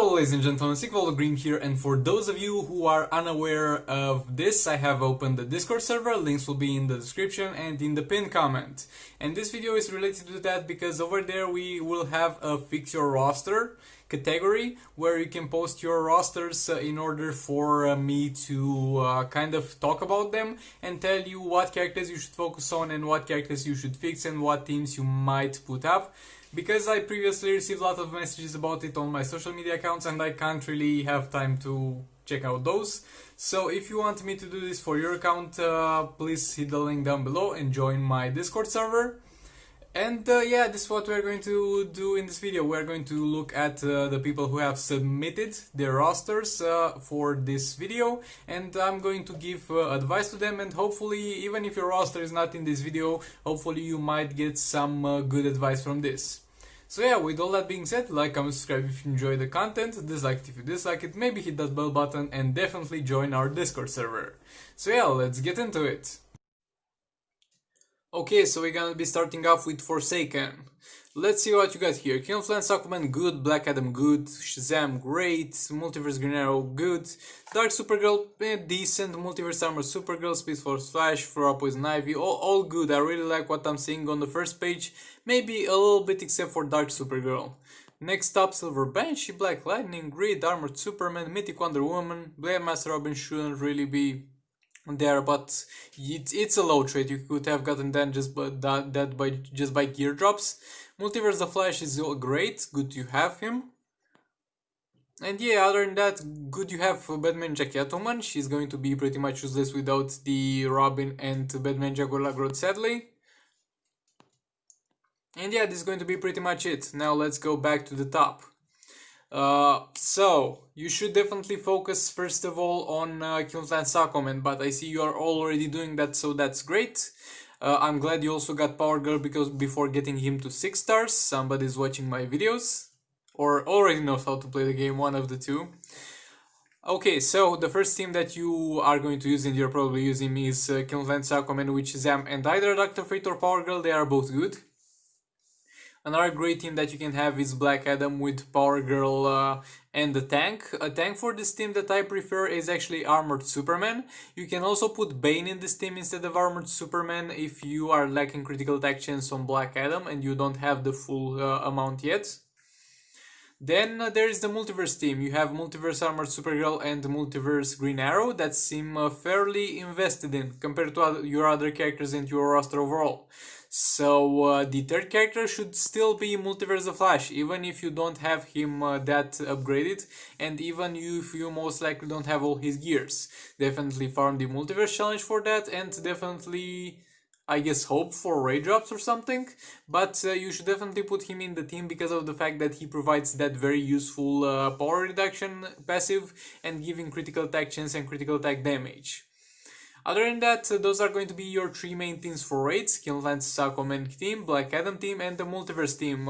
Hello ladies and gentlemen, Green here, and for those of you who are unaware of this, I have opened the Discord server. Links will be in the description and in the pinned comment. And this video is related to that because over there we will have a fix your roster category where you can post your rosters in order for me to kind of talk about them and tell you what characters you should focus on and what characters you should fix and what teams you might put up. Because I previously received a lot of messages about it on my social media accounts and I can't really have time to check out those. So if you want me to do this for your account, please hit the link down below and join my Discord server. And yeah, this is what we're going to do in this video. We're going to look at the people who have submitted their rosters for this video, and I'm going to give advice to them, and hopefully, even if your roster is not in this video, hopefully you might get some good advice from this. So yeah, with all that being said, like, comment, subscribe if you enjoy the content, dislike it if you dislike it, maybe hit that bell button, and definitely join our Discord server. So yeah, let's get into it. Okay, so we're gonna be starting off with Forsaken. Let's see what you got here. Killflance Aquaman, good. Black Adam, good. Shazam, great. Multiverse Green Arrow, good. Dark Supergirl, decent. Multiverse Armor Supergirl, Speed Force Flash, Flora Poison Ivy, all good. I really like what I'm seeing on the first page. Maybe a little bit except for Dark Supergirl. Next up, Silver Banshee, Black Lightning, Grid, Armored Superman, Mythic Wonder Woman. Blade Master Robin shouldn't really be there, but it's a low trade. You could have gotten that just by gear drops. Multiverse the Flash is great, good you have him. And yeah, other than that, good you have Batman Catwoman. She's going to be pretty much useless without the Robin and Batman Jaguar Grodd, sadly. And yeah, this is going to be pretty much it. Now let's go back to the top. So you should definitely focus first of all on Killflance Aquaman, but I see you are already doing that, so that's great. I'm glad you also got Power Girl, because before getting him to 6 stars, somebody's watching my videos or already knows how to play the game, one of the two. Okay, so the first team that you are going to use, and you're probably using, is Killflance Aquaman, which is and either Dr. Fate or Power Girl. They are both good. Another great team that you can have is Black Adam with Power Girl and a tank. A tank for this team that I prefer is actually Armored Superman. You can also put Bane in this team instead of Armored Superman if you are lacking critical attack chance on Black Adam and you don't have the full amount yet. Then there is the Multiverse team. You have Multiverse Armored Supergirl and Multiverse Green Arrow that seem fairly invested in compared to your other characters and your roster overall. So the third character should still be Multiverse the Flash, even if you don't have him that upgraded, and even if you most likely don't have all his gears. Definitely farm the Multiverse challenge for that, and definitely, I guess, hope for raid drops or something, but you should definitely put him in the team because of the fact that he provides that very useful power reduction passive and giving critical attack chance and critical attack damage. Other than that, those are going to be your 3 main teams for raids: Killflance Aquaman team, Black Adam team, and the Multiverse team.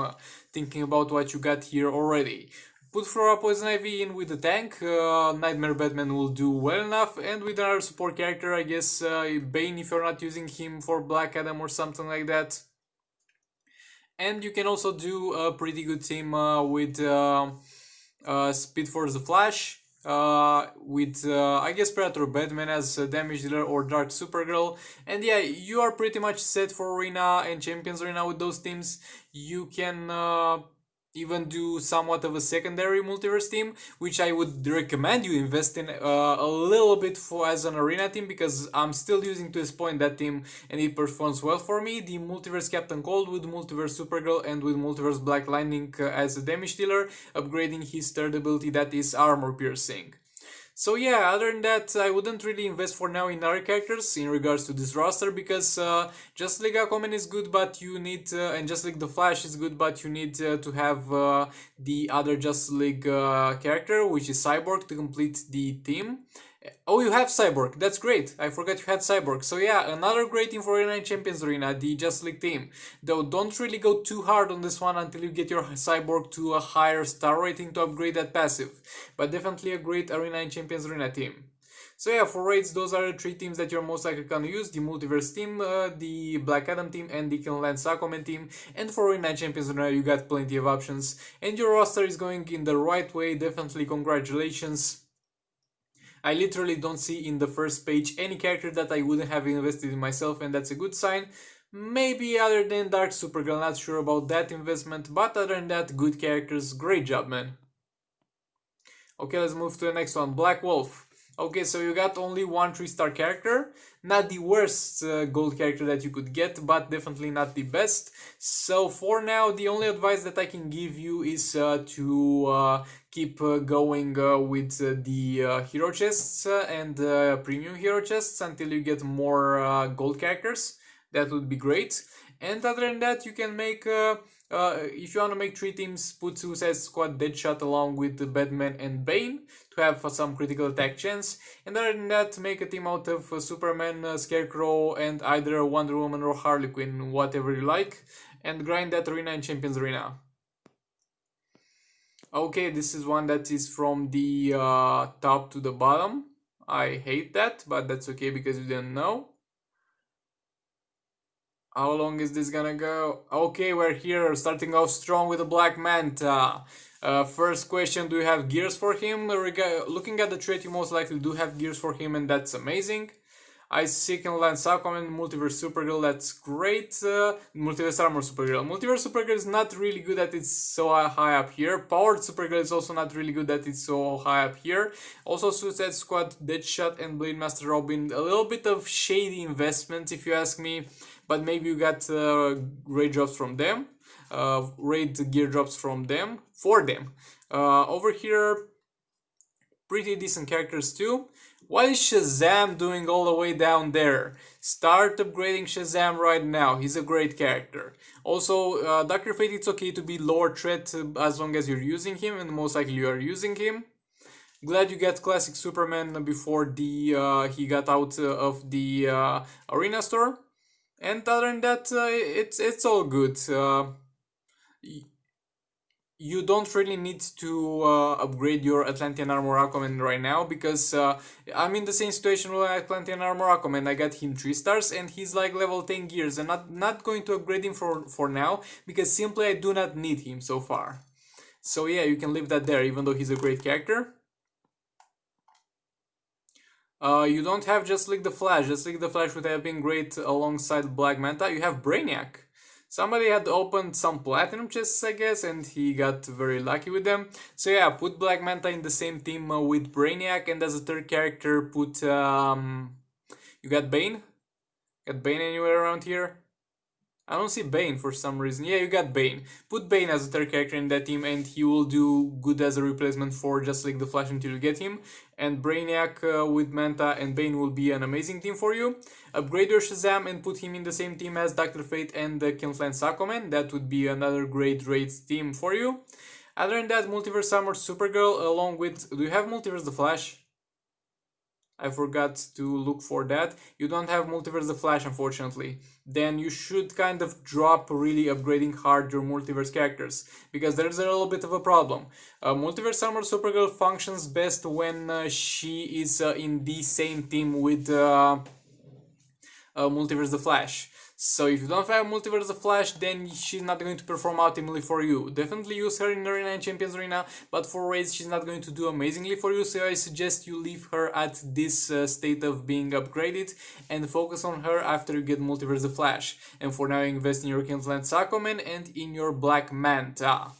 Thinking about what you got here already. Put Flora Poison Ivy in with the tank, Nightmare Batman will do well enough, and with our support character, I guess Bane if you're not using him for Black Adam or something like that. And you can also do a pretty good team with Speed Force the Flash, with I guess Predator Batman as a damage dealer or Dark Supergirl. And yeah, you are pretty much set for Arena and Champions Arena with those teams. You can even do somewhat of a secondary multiverse team, which I would recommend you invest in a little bit for as an arena team, because I'm still using to this point that team and it performs well for me. The Multiverse Captain Cold with Multiverse Supergirl and with Multiverse Black Lightning as a damage dealer, upgrading his third ability, that is armor piercing. So yeah, other than that, I wouldn't really invest for now in other characters in regards to this roster, because Justice League Aquaman is good, but you need, and Justice League the Flash is good, but you need to have the other Justice League character, which is Cyborg, to complete the team. Oh, you have Cyborg, that's great, I forgot you had Cyborg. So yeah, another great team for Arena and Champions Arena, the Justice League team. Though don't really go too hard on this one until you get your Cyborg to a higher star rating to upgrade that passive. But definitely a great Arena and Champions Arena team. So yeah, for raids, those are the 3 teams that you're most likely gonna use: the Multiverse team, the Black Adam team, and the Kinland Sakomen team. And for Arena Champions Arena, you got plenty of options, and your roster is going in the right way. Definitely congratulations. I literally don't see in the first page any character that I wouldn't have invested in myself, and that's a good sign. Maybe other than Dark Supergirl, not sure about that investment, but other than that, good characters, great job, man. Okay, let's move to the next one, Black Wolf. Okay, so you got only one 3-star character, not the worst gold character that you could get, but definitely not the best. So for now, the only advice that I can give you is to keep going with the hero chests and premium hero chests until you get more gold characters. That would be great. And other than that, you can make if you want to make 3 teams, put Suicide Squad, Deadshot along with Batman and Bane to have some critical attack chance. And other than that, make a team out of Superman, Scarecrow, and either Wonder Woman or Harley Quinn, whatever you like, and grind that arena in Champions Arena. Okay, this is one that is from the top to the bottom. I hate that, but that's okay because you didn't know. How long is this gonna go? Okay, we're here, starting off strong with a Black Manta. First question, do you have gears for him? Looking at the trait, you most likely do have gears for him, and that's amazing. I see Kinland Sakomen, Multiverse Supergirl, that's great. Multiverse Armor Supergirl. Multiverse Supergirl is not really good that it's so high up here. Powered Supergirl is also not really good that it's so high up here. Also Suicide Squad, Deadshot, and Blade Master Robin. A little bit of shady investment if you ask me, but maybe you got raid drops from them. Raid gear drops from them, for them. Over here, pretty decent characters too. What is Shazam doing all the way down there? Start upgrading Shazam right now. He's a great character. Also, Dr. Fate, it's okay to be lower threat as long as you're using him, and most likely you are using him. Glad you got Classic Superman before the he got out of the arena store. And other than that, it's all good. You don't really need to upgrade your Atlantean Armor Aquaman right now, because I'm in the same situation with Atlantean Armor Aquaman. I got him 3 stars and he's like level 10 gears. I'm not going to upgrade him for now, because simply I do not need him so far. So yeah, you can leave that there, even though he's a great character. You don't have Just League the Flash. Just League the Flash would have been great alongside Black Manta. You have Brainiac. Somebody had opened some platinum chests, I guess, and he got very lucky with them. So yeah, put Black Manta in the same team with Brainiac, and as a third character, put you got Bane? Got Bane anywhere around here? I don't see Bane for some reason. Yeah, you got Bane. Put Bane as a third character in that team, and he will do good as a replacement for Just Like the Flash until you get him. And Brainiac with Manta and Bane will be an amazing team for you. Upgrade your Shazam and put him in the same team as Dr. Fate and Kinland Sakomen. That would be another great raid team for you. Other than that, Multiverse Armor Supergirl along with... Do you have Multiverse the Flash? I forgot to look for that. You don't have Multiverse the Flash, unfortunately. Then you should kind of drop really upgrading hard your Multiverse characters, because there's a little bit of a problem. Multiverse Armor Supergirl functions best when she is in the same team with Multiverse the Flash. So if you don't have Multiverse the Flash, then she's not going to perform optimally for you. Definitely use her in Arena and Champions Arena, but for raids she's not going to do amazingly for you, so I suggest you leave her at this state of being upgraded and focus on her after you get Multiverse the Flash. And for now, invest in your Kinland Sakomen and in your Black Manta.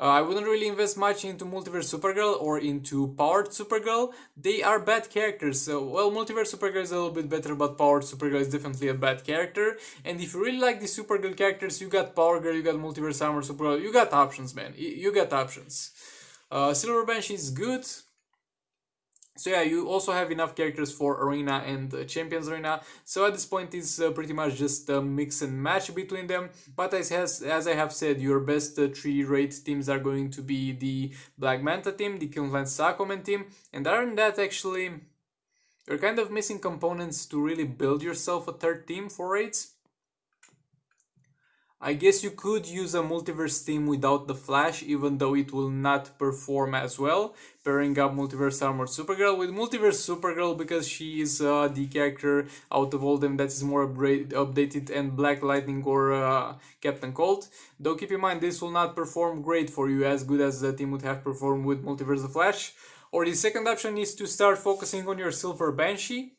I wouldn't really invest much into Multiverse Supergirl or into Powered Supergirl. They are bad characters. Well, Multiverse Supergirl is a little bit better, but Powered Supergirl is definitely a bad character. And if you really like the Supergirl characters, you got Power Girl, you got Multiverse Armor Supergirl, you got options, man. You got options. Silver Bench is good. So yeah, you also have enough characters for Arena and Champions Arena, so at this point it's pretty much just a mix and match between them. But as I have said, your best 3 raid teams are going to be the Black Manta team, the Kinland Sakomen team, and other than that, actually, you're kind of missing components to really build yourself a third team for raids. I guess you could use a multiverse team without the Flash, even though it will not perform as well. Pairing up Multiverse Armored Supergirl with Multiverse Supergirl because she is the character out of all them that is more updated and Black Lightning or Captain Cold. Though keep in mind this will not perform great for you as good as the team would have performed with Multiverse the Flash. Or the second option is to start focusing on your Silver Banshee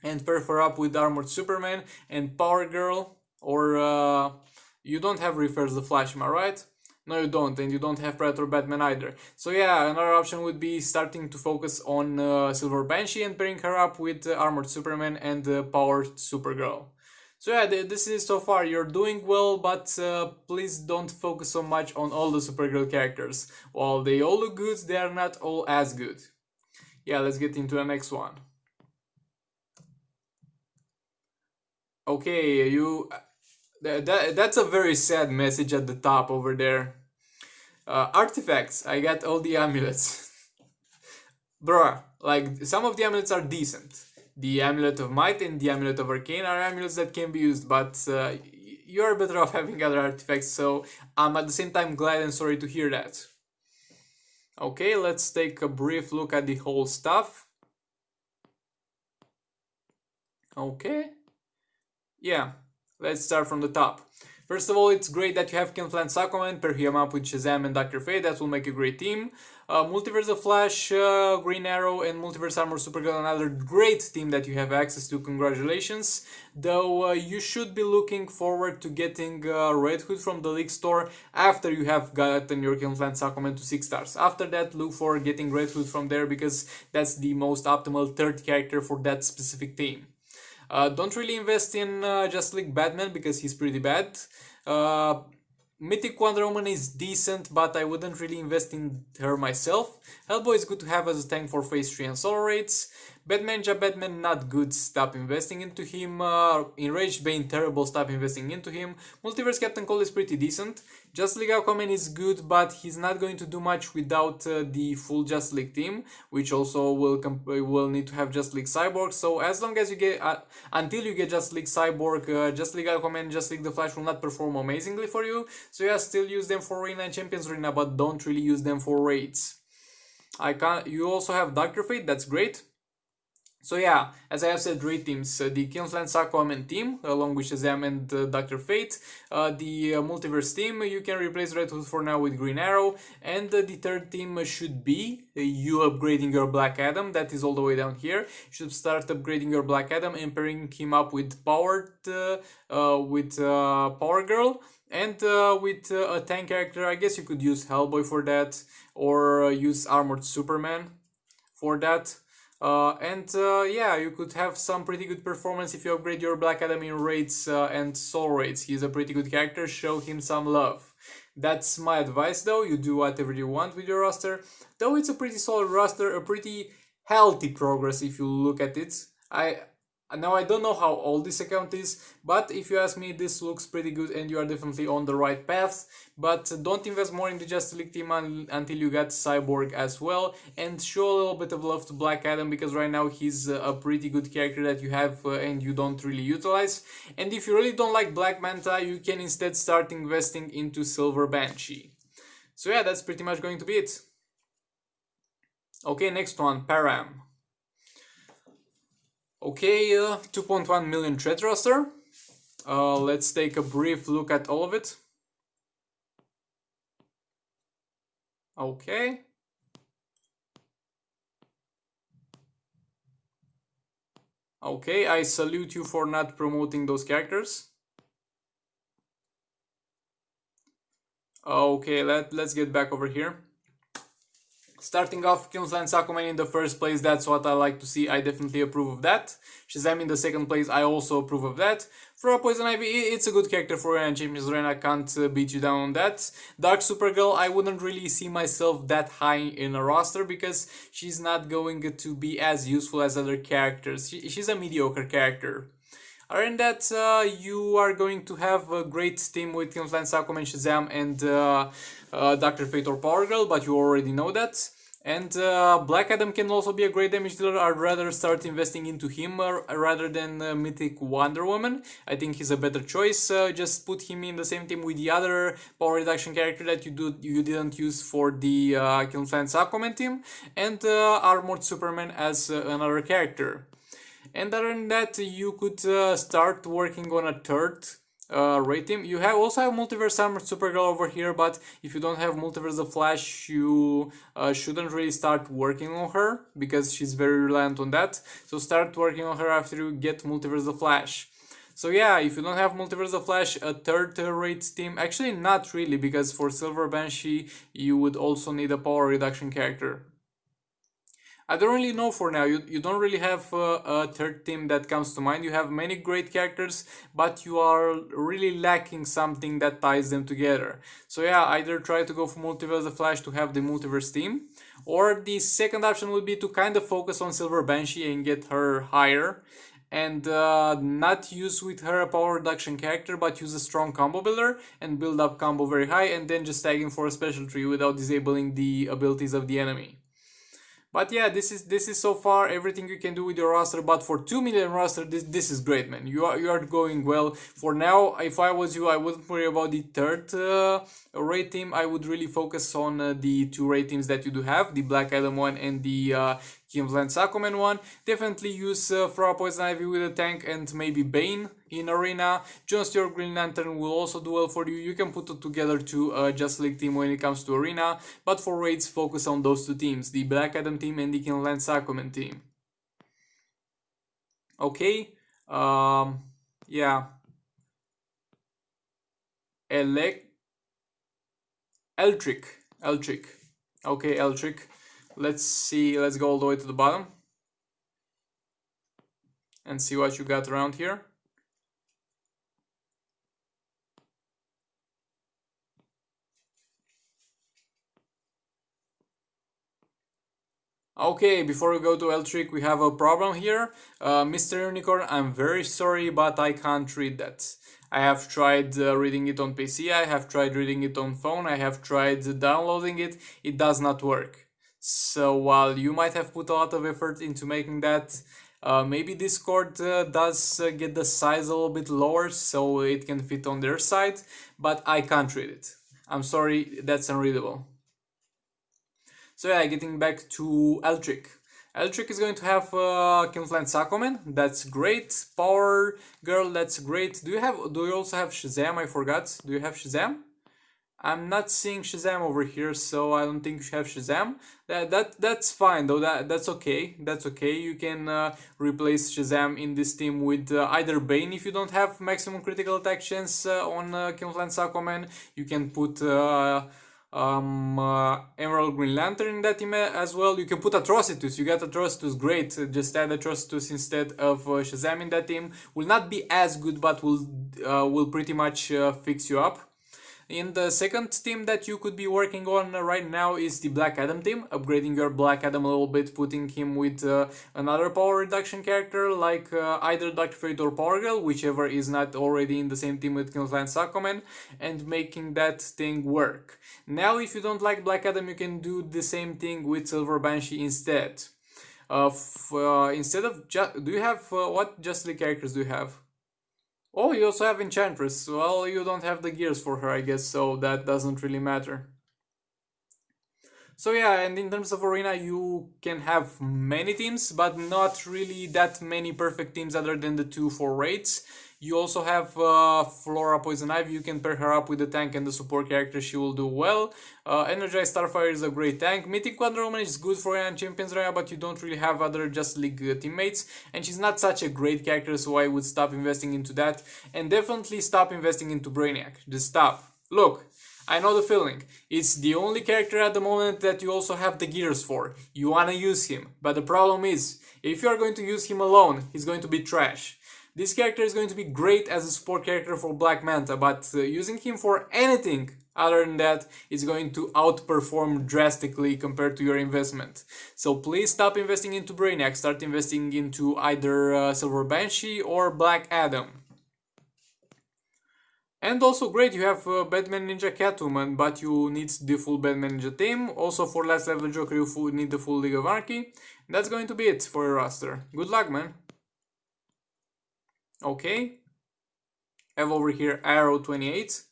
and pair her up with Armored Superman and Power Girl. Or you don't have Reverse the Flash, am I right? No, you don't, and you don't have Predator Batman either. So yeah, another option would be starting to focus on Silver Banshee and pairing her up with Armored Superman and Powered Supergirl. So yeah, this is so far. You're doing well, but please don't focus so much on all the Supergirl characters. While they all look good, they are not all as good. Yeah, let's get into the next one. Okay, that's a very sad message at the top over there. Artifacts. I got all the amulets. Bruh, like some of the amulets are decent. The Amulet of Might and the Amulet of Arcane are amulets that can be used, but you're better off having other artifacts, so I'm at the same time glad and sorry to hear that. Okay, let's take a brief look at the whole stuff. Okay. Yeah, let's start from the top. First of all, it's great that you have Ken Flan's Aquaman, pair him up with Shazam and Dr. Fate. That will make a great team. Multiverse of Flash, Green Arrow, and Multiverse Armor Supergirl, another great team that you have access to. Congratulations. Though you should be looking forward to getting Red Hood from the League Store after you have gotten your Ken Flan's Aquaman to 6 stars. After that, look for getting Red Hood from there because that's the most optimal third character for that specific team. Don't really invest in Justice League Batman because he's pretty bad. Mythic Wonder Woman is decent, but I wouldn't really invest in her myself. Hellboy is good to have as a tank for phase 3 and solar raids. Batman, Batman not good, stop investing into him. Enraged Bane, terrible, stop investing into him. Multiverse Captain Cold is pretty decent. Justice League Aquaman is good, but he's not going to do much without the full Justice League team, which also will need to have Justice League Cyborg. So as long as you get, until you get Justice League Cyborg, Justice League Aquaman, Justice League The Flash will not perform amazingly for you. So yeah, still use them for Arena and Champions Arena, but don't really use them for raids. You also have Dr. Fate, that's great. So yeah, as I have said, great teams. The Ken Flan's Aquaman team, along with Shazam and Dr. Fate. The Multiverse team, you can replace Red Hood for now with Green Arrow. And the third team should be you upgrading your Black Adam. That is all the way down here. You should start upgrading your Black Adam and pairing him up with Power Girl. And with a tank character, I guess you could use Hellboy for that. Or use Armored Superman for that. Yeah, you could have some pretty good performance if you upgrade your Black Adam in raids and soul raids. He's a pretty good character, show him some love. That's my advice though, you do whatever you want with your roster. Though it's a pretty solid roster, a pretty healthy progress if you look at it. Now I don't know how old this account is, but if you ask me, this looks pretty good and you are definitely on the right path. But don't invest more in the Justice League team until you get Cyborg as well, and show a little bit of love to Black Adam because right now he's a pretty good character that you have and you don't really utilize. And if you really don't like Black Manta, you can instead start investing into Silver Banshee. So yeah, that's pretty much going to be it. Okay, next one, Param. Okay, 2.1 million thread roster. Let's take a brief look at all of it. Okay. Okay, I salute you for not promoting those characters. Okay, let's get back over here. Starting off, Ken Flan's Aquaman in the first place, that's what I like to see, I definitely approve of that. Shazam in the second place, I also approve of that. For a Poison Ivy, it's a good character for Arena Champions Arena, I can't beat you down on that. Dark Supergirl, I wouldn't really see myself that high in a roster because she's not going to be as useful as other characters. She's a mediocre character. Other than that, you are going to have a great team with Ken Flan's Aquaman, Shazam, and Dr. Fate or Power Girl, but you already know that. And Black Adam can also be a great damage dealer. I'd rather start investing into him rather than Mythic Wonder Woman. I think he's a better choice. Just put him in the same team with the other power reduction character that you didn't use for the Killing Plants Aquaman team, and Armored Superman as another character. And other than that, you could start working on a third rate team. You have also have Multiverse Armored Supergirl over here, but if you don't have Multiverse the Flash, you shouldn't really start working on her because she's very reliant on that. So start working on her after you get Multiverse the Flash. So yeah, if you don't have Multiverse the Flash, a third rate team, actually not really, because for Silver Banshee you would also need a power reduction character. I don't really know for now. You don't really have a third team that comes to mind. You have many great characters, but you are really lacking something that ties them together. So yeah, either try to go for Multiverse the Flash to have the Multiverse team, or the second option would be to kind of focus on Silver Banshee and get her higher, and not use with her a power reduction character, but use a strong combo builder and build up combo very high, and then just tag in for a special tree without disabling the abilities of the enemy. But yeah, this is so far everything you can do with your roster. But for 2 million roster, this is great, man. You are going well. For now, if I was you, I wouldn't worry about the third rate team. I would really focus on the two rate teams that you do have, the Black Adam one and the Kingsland Aquaman one. Definitely use Flora Poison Ivy with a tank and maybe Bane in arena. Just your Green Lantern will also do well for you. You can put it together to a Just League team when it comes to arena, but for raids focus on those two teams, the Black Adam team and the Kingsland Aquaman team. Okay, yeah. Eltrick. Okay, Eltrick. Let's see, let's go all the way to the bottom and see what you got around here. Okay, before we go to Eltrick, we have a problem here. Mr. Unicorn, I'm very sorry, but I can't read that. I have tried reading it on PC, I have tried reading it on phone, I have tried downloading it. It does not work. So while you might have put a lot of effort into making that, maybe Discord does get the size a little bit lower so it can fit on their side, but I can't read it. I'm sorry, that's unreadable. So yeah, getting back to Eltrick. Eltrick is going to have Kingsland Aquaman. That's great. Power Girl. That's great. Do you also have Shazam? I forgot. Do you have Shazam? I'm not seeing Shazam over here, so I don't think you have Shazam. That's fine though. That's okay. That's okay. You can replace Shazam in this team with either Bane if you don't have maximum critical attack chance on Kingsland Aquaman. You can put Emerald Green Lantern in that team as well. You can put Atrocitus. You got Atrocitus, great. Just add Atrocitus instead of Shazam in that team. Will not be as good, but will pretty much fix you up. In the second team that you could be working on right now is the Black Adam team, upgrading your Black Adam a little bit, putting him with another power reduction character like either Dr. Fate or Power Girl, whichever is not already in the same team with Kingsland Aquaman, and making that thing work. Now if you don't like Black Adam, you can do the same thing with Silver Banshee instead. Instead of do you have what Just League characters do you have? Oh, you also have Enchantress. Well, you don't have the gears for her, I guess, so that doesn't really matter. So yeah, and in terms of arena, you can have many teams, but not really that many perfect teams other than the two for raids. You also have Flora Poison Ivy. You can pair her up with the tank and the support character. She will do well. Energized Starfire is a great tank. Mythic Wonder Woman is good for Young Champions right now, but you don't really have other Just League teammates. And she's not such a great character, so I would stop investing into that. And definitely stop investing into Brainiac. Just stop. Look, I know the feeling. It's the only character at the moment that you also have the gears for. You wanna use him. But the problem is, if you are going to use him alone, he's going to be trash. This character is going to be great as a support character for Black Manta, but using him for anything other than that is going to outperform drastically compared to your investment. So please stop investing into Brainiac, start investing into either Silver Banshee or Black Adam. And also great, you have Batman Ninja Catwoman, but you need the full Batman Ninja team. Also for last level Joker you need the full League of Anarchy. That's going to be it for your roster. Good luck, man. Okay. Have over here Arrow 28.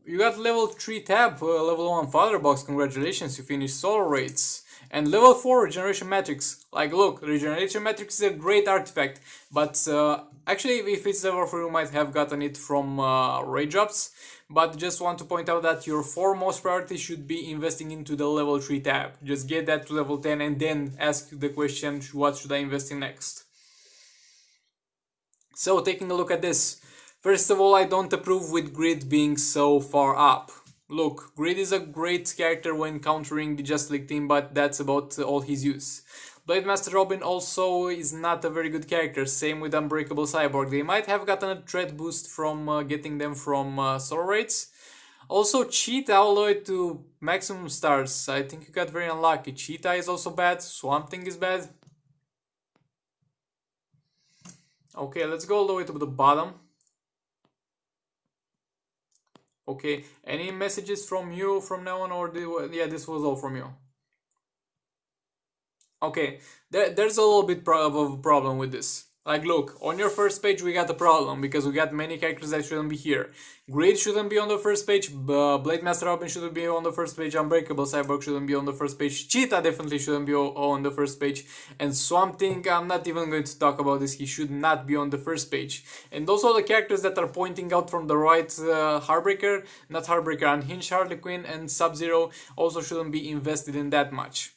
You got level 3 tab, level 1 Father Box, congratulations, you finished Solar Raids. And level 4 Regeneration Matrix. Like, look, Regeneration Matrix is a great artifact, but actually, if it's level 4, you might have gotten it from raid drops. But just want to point out that your foremost priority should be investing into the level 3 tab. Just get that to level 10 and then ask the question, what should I invest in next? So, taking a look at this. First of all, I don't approve with Grid being so far up. Look, Grid is a great character when countering the Just League team, but that's about all his use. Blade Master Robin also is not a very good character, same with Unbreakable Cyborg. They might have gotten a threat boost from getting them from Solar Raids. Also, Cheetah alloyed to maximum stars. I think you got very unlucky. Cheetah is also bad, Swamp Thing is bad. Okay, let's go all the way to the bottom. Okay, any messages from you from now on, or yeah, this was all from you? Okay, there's a little bit of a problem with this. Like, look, on your first page we got a problem because we got many characters that shouldn't be here. Grid shouldn't be on the first page, Blade Master Robin shouldn't be on the first page, Unbreakable Cyborg shouldn't be on the first page, Cheetah definitely shouldn't be on the first page, and Swamp Thing, I'm not even going to talk about this, he should not be on the first page. And those are the characters that are pointing out from the right, Heartbreaker, not Heartbreaker, Unhinged Harley Quinn and Sub-Zero also shouldn't be invested in that much.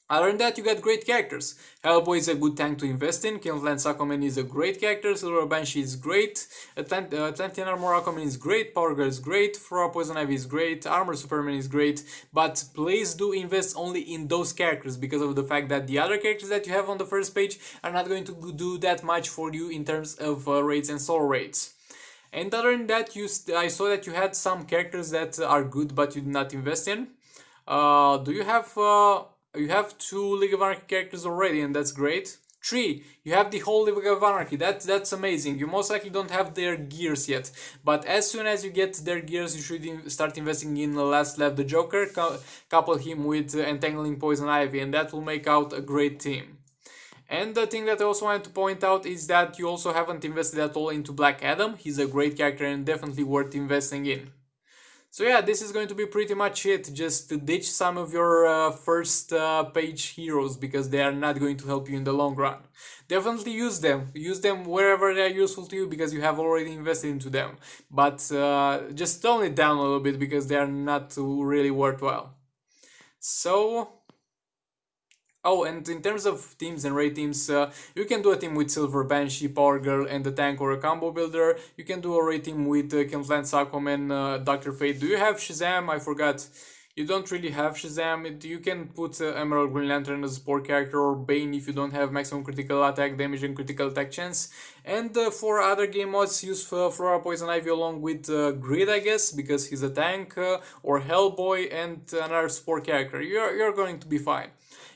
Other than that, you got great characters. Hellboy is a good tank to invest in, Killflance Aquaman is a great character, Silver Banshee is great, Atlantean Armor Aquaman is great, Power Girl is great, Flora Poison Ivy is great, Armor Superman is great, but please do invest only in those characters because of the fact that the other characters that you have on the first page are not going to do that much for you in terms of raids and soul raids. And other than that, I saw that you had some characters that are good but you did not invest in. Do you have... you have 2 League of Anarchy characters already, and that's great. 3, you have the whole League of Anarchy, that's amazing. You most likely don't have their gears yet, but as soon as you get their gears, you should start investing in Last Left the Joker, couple him with Entangling Poison Ivy, and that will make out a great team. And the thing that I also wanted to point out is that you also haven't invested at all into Black Adam. He's a great character and definitely worth investing in. So yeah, this is going to be pretty much it. Just ditch some of your first page heroes because they are not going to help you in the long run. Definitely use them. Use them wherever they are useful to you because you have already invested into them. But just tone it down a little bit because they are not really worthwhile. So... Oh, and in terms of teams and raid teams, you can do a team with Silver Banshee, Power Girl, and the tank or a combo builder. You can do a raid team with Killflance Aquaman, Dr. Fate. Do you have Shazam? I forgot. You don't really have Shazam. You can put Emerald Green Lantern as a support character or Bane if you don't have maximum critical attack damage and critical attack chance. And for other game mods, use Flora Poison Ivy along with Grid, I guess, because he's a tank, or Hellboy and another support character. You're going to be fine.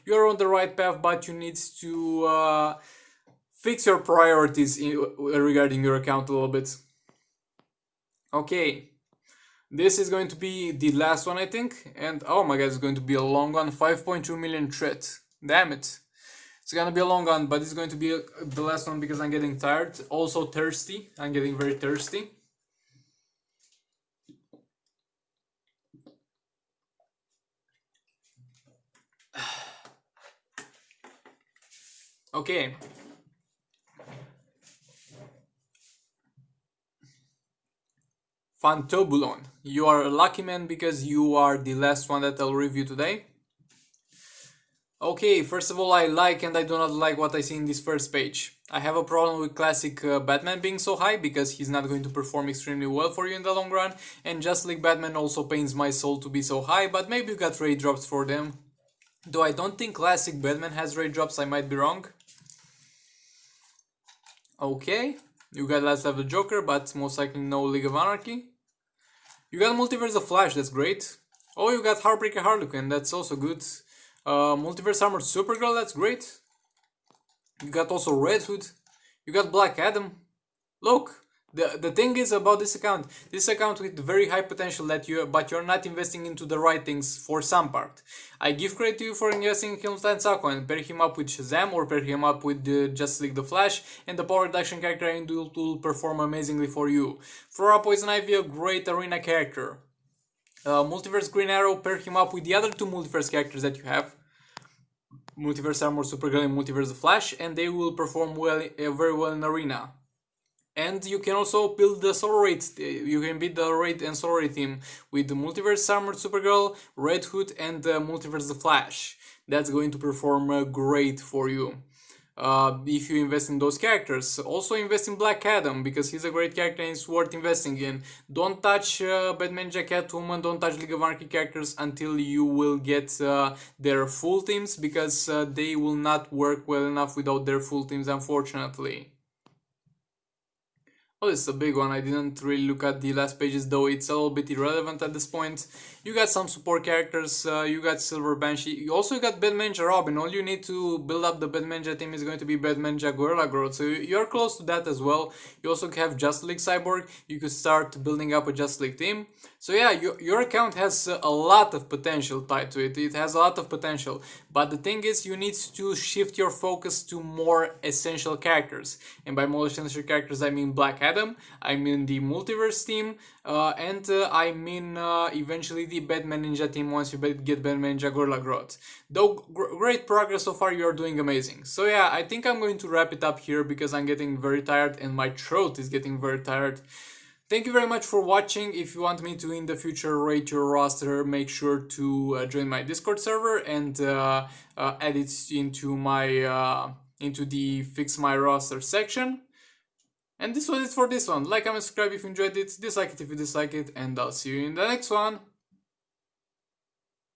You're on the right path, but you need to fix your priorities regarding your account a little bit. Okay, this is going to be the last one, I think, and oh my god, it's going to be a long one. 5.2 million threat. Damn it. It's gonna be a long one, but it's going to be the last one because I'm getting tired. Also thirsty. I'm getting very thirsty. Okay. Fantabulon. You are a lucky man because you are the last one that I'll review today. Okay, first of all, I like and I do not like what I see in this first page. I have a problem with classic Batman being so high because he's not going to perform extremely well for you in the long run, and Just League Batman also pains my soul to be so high, but maybe you got raid drops for them. Though I don't think classic Batman has raid drops, I might be wrong. Okay, you got Last Level Joker, but most likely no League of Anarchy. You got Multiverse of Flash, that's great. Oh, you got Heartbreaker Harley Quinn, that's also good. Multiverse Armored Supergirl, that's great. You got also Red Hood. You got Black Adam. Look, the thing is about this account with very high potential that but you're not investing into the right things for some part. I give credit to you for investing in Hilton Sako and pair him up with Shazam or pair him up with Justice League the Flash, and the power reduction character and will perform amazingly for you. Flora Poison Ivy, a great arena character. Multiverse Green Arrow, pair him up with the other two multiverse characters that you have, Multiverse Armor Supergirl and Multiverse the Flash, and they will perform very well in arena. And you can also build the Solar Raid. You can beat the Raid and Solar Raid team with the Multiverse Armored Supergirl, Red Hood, and Multiverse the Flash. That's going to perform great for you. If you invest in those characters. Also invest in Black Adam, because he's a great character and it's worth investing in. Don't touch Batman, Catwoman, don't touch League of Anarchy characters until you will get their full teams, because they will not work well enough without their full teams, unfortunately. Oh, this is a big one. I didn't really look at the last pages, though it's a little bit irrelevant at this point. You got some support characters, you got Silver Banshee, you also got Batman Robin. All you need to build up the Batman team is going to be Batman Gorilla Growth, so you're close to that as well. You also have Justice League Cyborg, you could start building up a Justice League team. So yeah, your account has a lot of potential tied to it. It has a lot of potential, but the thing is, you need to shift your focus to more essential characters. And by more essential characters, I mean Black Adam, I mean the Multiverse team, and I mean eventually the Batman Ninja team once you get Batman Ninja Gorilla Growth. Though great progress so far, you are doing amazing. So yeah, I think I'm going to wrap it up here because I'm getting very tired and my throat is getting very tired. Thank you very much for watching. If you want me to in the future rate your roster, make sure to join my Discord server and add it into my into the Fix My Roster section. And this was it for this one. Like, comment, subscribe if you enjoyed it, dislike it if you dislike it, and I'll see you in the next one.